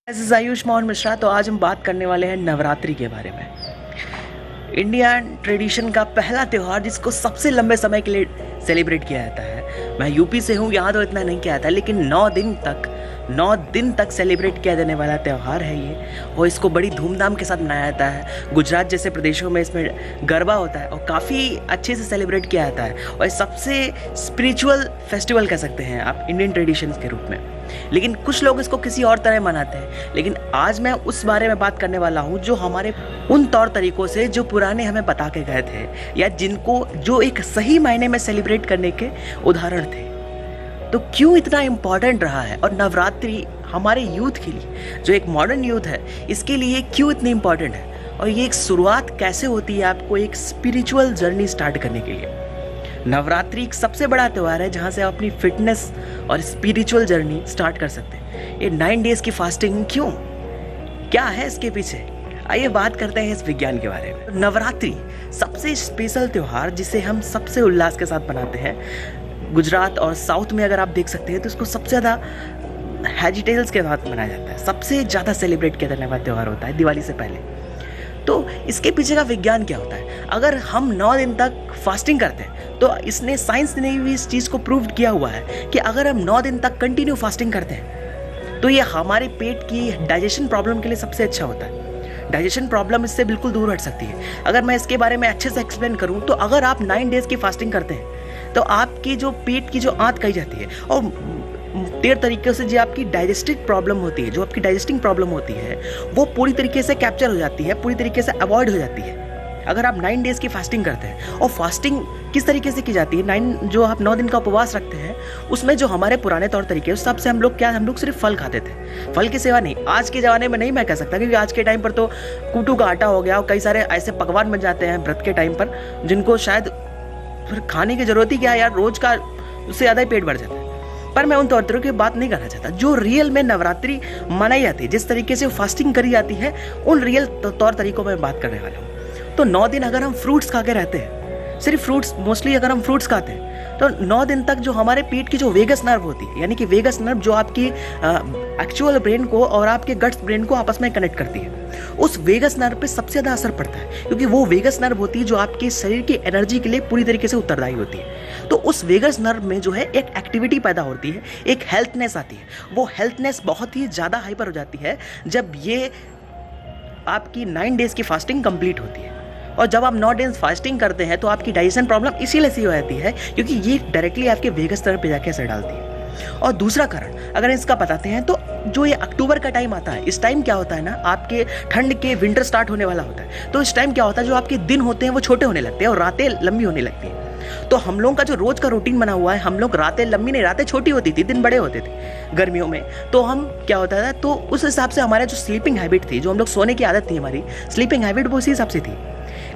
This is Ayush Mohan Mishra. तो आज हम बात करने वाले हैं नवरात्रि के बारे में। इंडियन ट्रेडिशन का पहला त्यौहार जिसको सबसे लंबे समय के लिए सेलिब्रेट किया जाता है। मैं यूपी से हूँ, यहाँ तो इतना नहीं किया जाता, लेकिन 9 दिन तक सेलिब्रेट किया जाने वाला त्यौहार है ये, और इसको बड़ी धूमधाम के साथ मनाया जाता है। गुजरात जैसे प्रदेशों में इसमें गरबा होता है और काफ़ी अच्छे से सेलिब्रेट किया जाता है, और सबसे स्पिरिचुअल फेस्टिवल कह सकते हैं आप इंडियन ट्रेडिशंस के रूप में। लेकिन कुछ लोग इसको किसी और तरह मनाते हैं, लेकिन आज मैं उस बारे में बात करने वाला हूँ जो हमारे उन तौर तरीकों से जो पुराने हमें बता के गए थे, या जिनको जो एक सही मायने में सेलिब्रेट करने के उदाहरण थे। तो क्यों इतना इम्पॉर्टेंट रहा है, और नवरात्रि हमारे यूथ के लिए, जो एक मॉडर्न यूथ है, इसके लिए क्यों इतनी इम्पॉर्टेंट है, और ये एक शुरुआत कैसे होती है आपको एक स्पिरिचुअल जर्नी स्टार्ट करने के लिए। नवरात्रि एक सबसे बड़ा त्यौहार है जहाँ से आप अपनी फिटनेस और स्पिरिचुअल जर्नी स्टार्ट कर सकते हैं। ये 9 डेज की फास्टिंग क्यों, क्या है इसके पीछे, आइए बात करते हैं इस विज्ञान के बारे में। नवरात्रि सबसे स्पेशल त्यौहार जिसे हम सबसे उल्लास के साथ मनाते हैं। गुजरात और साउथ में अगर आप देख सकते हैं तो इसको सबसे ज़्यादा हेजिटेल्स के साथ मनाया जाता है, सबसे ज़्यादा सेलिब्रेट किया जाने वाला त्यौहार होता है दिवाली से पहले। तो इसके पीछे का विज्ञान क्या होता है? अगर हम 9 दिन तक फास्टिंग करते हैं तो इसने, साइंस ने भी इस चीज़ को प्रूव किया हुआ है कि अगर हम 9 दिन तक कंटिन्यू फास्टिंग करते हैं तो ये हमारे पेट की डाइजेशन प्रॉब्लम के लिए सबसे अच्छा होता है। डाइजेशन प्रॉब्लम इससे बिल्कुल दूर हट सकती है। अगर मैं इसके बारे में अच्छे से एक्सप्लेन करूं तो अगर आप 9 डेज की फास्टिंग करते हैं तो आपकी जो पेट की जो आंत कही जाती है, और 13 तरीके से जो आपकी डाइजेस्टिव प्रॉब्लम होती है, जो आपकी डाइजेस्टिंग प्रॉब्लम होती है, वो पूरी तरीके से कैप्चर हो जाती है, पूरी तरीके से अवॉइड हो जाती है अगर आप 9 डेज की फास्टिंग करते हैं। और फास्टिंग किस तरीके से की जाती है, जो आप 9 दिन का उपवास रखते हैं, उसमें जो हमारे पुराने तौर तरीके उस हिसाब से हम लोग सिर्फ फल खाते थे, फल की सेवा नहीं। आज के ज़माने में नहीं मैं कह सकता, क्योंकि आज के टाइम पर तो कूटू का आटा हो गया और कई सारे ऐसे पकवान बन जाते हैं व्रत के टाइम पर, जिनको शायद फिर खाने की ज़रूरत ही क्या है यार, रोज़ का उससे ज़्यादा ही पेट भर जाता है। पर मैं उन तौर तरीकों की बात नहीं करना चाहता। जो रियल में नवरात्रि मनाई जाती है, जिस तरीके से फास्टिंग करी जाती है, उन रियल तौर तरीकों में बात करने वाला हूँ। तो 9 दिन अगर हम फ्रूट्स खा के रहते हैं, सिर्फ फ्रूट्स, मोस्टली अगर हम फ्रूट्स खाते हैं, तो 9 दिन तक जो हमारे पेट की जो वेगस नर्व होती है, यानी कि वेगस नर्व जो आपकी एक्चुअल ब्रेन को और आपके गट्स ब्रेन को आपस में कनेक्ट करती है, उस वेगस नर्व पे सबसे ज़्यादा असर पड़ता है, क्योंकि वो वेगस नर्व होती है जो आपके शरीर की एनर्जी के लिए पूरी तरीके से उत्तरदायी होती है। तो उस वेगस नर्व में जो है एक एक्टिविटी पैदा होती है, एक हेल्थनेस आती है। वो हेल्थनेस बहुत ही ज़्यादा हाइपर हो जाती है जब ये आपकी 9 डेज की फास्टिंग कंप्लीट होती है। और जब आप 9 डेज फास्टिंग करते हैं तो आपकी डाइजेशन प्रॉब्लम इसीलिए सी हो जाती है, क्योंकि ये डायरेक्टली आपके वेगस नर्व पे जाके असर डालती है। और दूसरा कारण अगर इसका बताते हैं तो जो ये अक्टूबर का टाइम आता है, इस टाइम क्या होता है ना, आपके ठंड के विंटर स्टार्ट होने वाला होता है। तो इस टाइम क्या होता है, जो आपके दिन होते हैं वो छोटे होने लगते हैं और रातें लंबी होने लगती हैं। तो हम लोगों का जो रोज का रूटीन बना हुआ है, हम लोग रातें लंबी नहीं, रातें छोटी होती थी, दिन बड़े होते थे गर्मियों में। तो हम क्या होता था, तो उस हिसाब से हमारा जो स्लीपिंग हैबिट थी, जो हम लोग सोने की आदत थी, हमारी स्लीपिंग हैबिट वो उसी हिसाब से थी।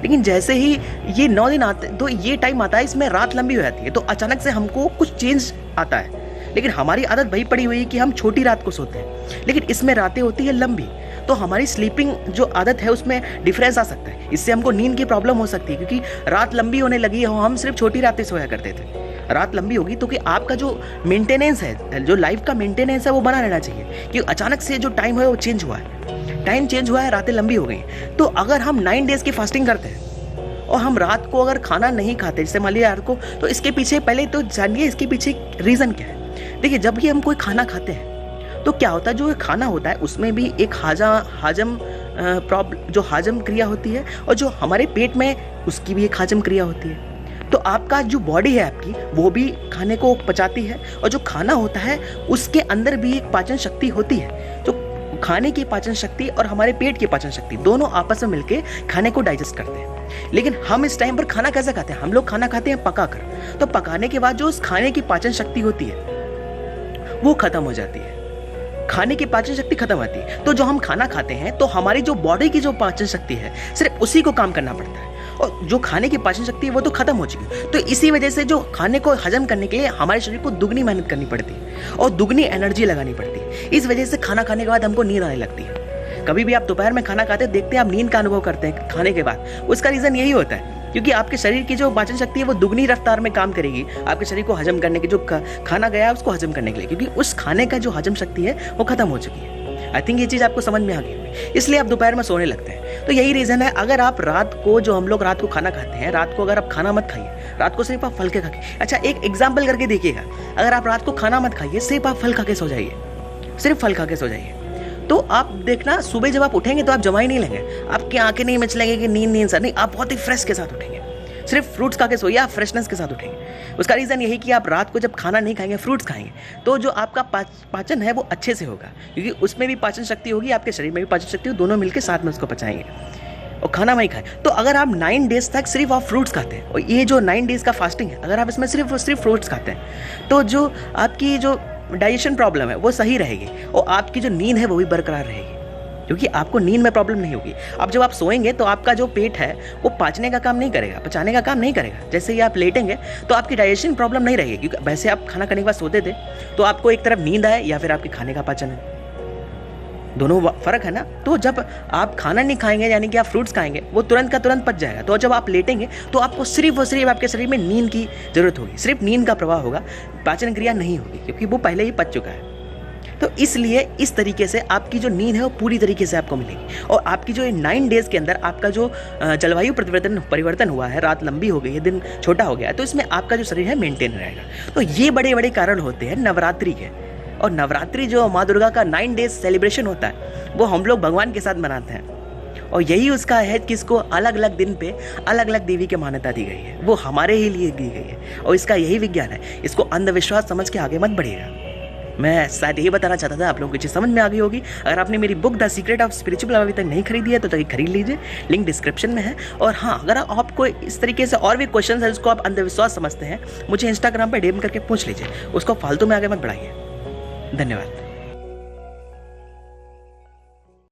लेकिन जैसे ही ये 9 दिन आते, तो ये टाइम आता है, इसमें रात लंबी हो जाती है, तो अचानक से हमको कुछ चेंज आता है। लेकिन हमारी आदत वही पड़ी हुई है कि हम छोटी रात को सोते हैं, लेकिन इसमें रातें होती है लंबी। तो हमारी स्लीपिंग जो आदत है उसमें डिफरेंस आ सकता है, इससे हमको नींद की प्रॉब्लम हो सकती है, क्योंकि रात लंबी होने लगी है, हम सिर्फ छोटी रातें सोया करते थे। रात लंबी होगी तो कि आपका जो मेंटेनेंस है, जो लाइफ का मेंटेनेंस है, वो बना रहना चाहिए। कि अचानक से जो टाइम है वो चेंज हुआ है, टाइम चेंज हुआ है, रातें लंबी हो गई। तो अगर हम 9 डेज की फास्टिंग करते हैं और हम रात को अगर खाना नहीं खाते, जैसे मान लिया रात को, तो इसके पीछे पहले तो जानिए इसके पीछे रीज़न क्या है। देखिए, जब भी हम कोई खाना खाते हैं तो क्या होता है, जो खाना होता है उसमें भी एक जो हाजम क्रिया होती है, और जो हमारे पेट में उसकी भी एक हाजम क्रिया होती है। तो आपका जो बॉडी है आपकी, वो भी खाने को पचाती है, और जो खाना होता है उसके अंदर भी एक पाचन शक्ति होती है। जो खाने की पाचन शक्ति और हमारे पेट की पाचन शक्ति दोनों आपस में मिलके खाने को डाइजेस्ट करते हैं। लेकिन हम इस टाइम पर खाना कैसे खाते हैं, हम लोग खाना खाते हैं पकाकर। तो पकाने के बाद जो उस खाने की पाचन शक्ति होती है वो खत्म हो जाती है, खाने की पाचन शक्ति खत्म होती है। तो जो हम खाना खाते हैं तो हमारी जो बॉडी की जो पाचन शक्ति है, सिर्फ उसी को काम करना पड़ता है, और जो खाने की पाचन शक्ति है वो तो खत्म हो चुकी। तो इसी वजह से जो खाने को हजम करने के लिए हमारे शरीर को दुगनी मेहनत करनी पड़ती है और दुगनी एनर्जी लगानी पड़ती है। इस वजह से खाना खाने के बाद हमको नींद आने लगती है। कभी भी आप दोपहर में खाना खाते देखते हैं, आप नींद का अनुभव करते हैं खाने के बाद, उसका रीज़न यही होता है, क्योंकि आपके शरीर की जो पाचन शक्ति है वो दुगनी रफ्तार में काम करेगी आपके शरीर को हजम करने की, जो खाना गया है उसको हजम करने के लिए, क्योंकि उस खाने का जो हजम शक्ति है वो खत्म हो चुकी है। आई थिंक ये चीज़ आपको समझ में आ गई होगी, इसलिए आप दोपहर में सोने लगते हैं। तो यही रीज़न है, अगर आप रात को, जो हम लोग रात को खाना खाते हैं, रात को अगर आप खाना मत खाइए, रात को सिर्फ आप फल के खा के, अच्छा एक एग्जाम्पल करके देखिएगा, अगर आप रात को खाना मत खाइए, सिर्फ आप फल खा के सो जाइए, सिर्फ फल खा के सो जाइए, तो आप देखना सुबह जब आप उठेंगे तो आप जमा ही नहीं लेंगे, आपकी आंखें नहीं मचलेंगे कि नींद सर नहीं, आप बहुत ही फ्रेश के साथ उठेंगे। सिर्फ फ्रूट्स खा के सोइए, आप फ्रेशनेस के साथ उठेंगे। उसका रीज़न यही कि आप रात को जब खाना नहीं खाएंगे, फ्रूट्स खाएंगे, तो जो आपका पाचन है वो अच्छे से होगा, क्योंकि उसमें भी पाचन शक्ति होगी, आपके शरीर में भी पाचन शक्ति होगी, दोनों मिलकर साथ में उसको पचाएंगे और खाना वही खाएं। तो अगर आप 9 डेज तक सिर्फ आप फ्रूट्स खाते हैं, और ये जो 9 डेज का फास्टिंग है, अगर आप इसमें सिर्फ फ्रूट्स खाते हैं, तो जो आपकी जो डाइजेशन प्रॉब्लम है वो सही रहेगी, और आपकी जो नींद है वो भी बरकरार रहेगी, क्योंकि आपको नींद में प्रॉब्लम नहीं होगी। अब जब आप सोएंगे तो आपका जो पेट है वो पाचने का काम नहीं करेगा, पचाने का काम नहीं करेगा। जैसे ही आप लेटेंगे तो आपकी डाइजेशन प्रॉब्लम नहीं रहेगी, क्योंकि वैसे आप खाना खाने के बाद सोते थे तो आपको एक तरफ नींद आए या फिर आपके खाने का पाचन है, दोनों फर्क है ना। तो जब आप खाना नहीं खाएंगे, यानी कि आप फ्रूट्स खाएंगे, वो तुरंत का तुरंत पच जाएगा। तो जब आप लेटेंगे तो आपको सिर्फ और सिर्फ आपके शरीर में नींद की जरूरत होगी, सिर्फ नींद का प्रवाह होगा, पाचन क्रिया नहीं होगी, क्योंकि वो पहले ही पच चुका है। तो इसलिए इस तरीके से आपकी जो नींद है वो पूरी तरीके से आपको मिलेगी, और आपकी जो 9 डेज के अंदर आपका जो जलवायु परिवर्तन हुआ है, रात लंबी हो गई है, दिन छोटा हो गया है, तो इसमें आपका जो शरीर है मेंटेन रहेगा। तो ये बड़े बड़े कारण होते हैं नवरात्रि के। और नवरात्रि जो माँ दुर्गा का 9 डेज सेलिब्रेशन होता है वो हम लोग भगवान के साथ मनाते हैं, और यही उसका है कि इसको अलग अलग दिन पे अलग अलग देवी की मान्यता दी गई है, वो हमारे ही लिए दी गई है, और इसका यही विज्ञान है। इसको अंधविश्वास समझ के आगे मत बढ़िएगा। मैं शायद यही बताना चाहता था, आप लोगों को चीज़ समझ में आ गई होगी। अगर आपने मेरी book the secret of spiritual अभी तक नहीं खरीदी है तो जाके खरीद लीजिए, लिंक डिस्क्रिप्शन में है। और हाँ, अगर आपको इस तरीके से और भी क्वेश्चन है जिसको आप अंधविश्वास समझते हैं, मुझे इंस्टाग्राम पर डीएम करके पूछ लीजिए, उसको फालतू में आगे मत बढ़ाइए। धन्यवाद।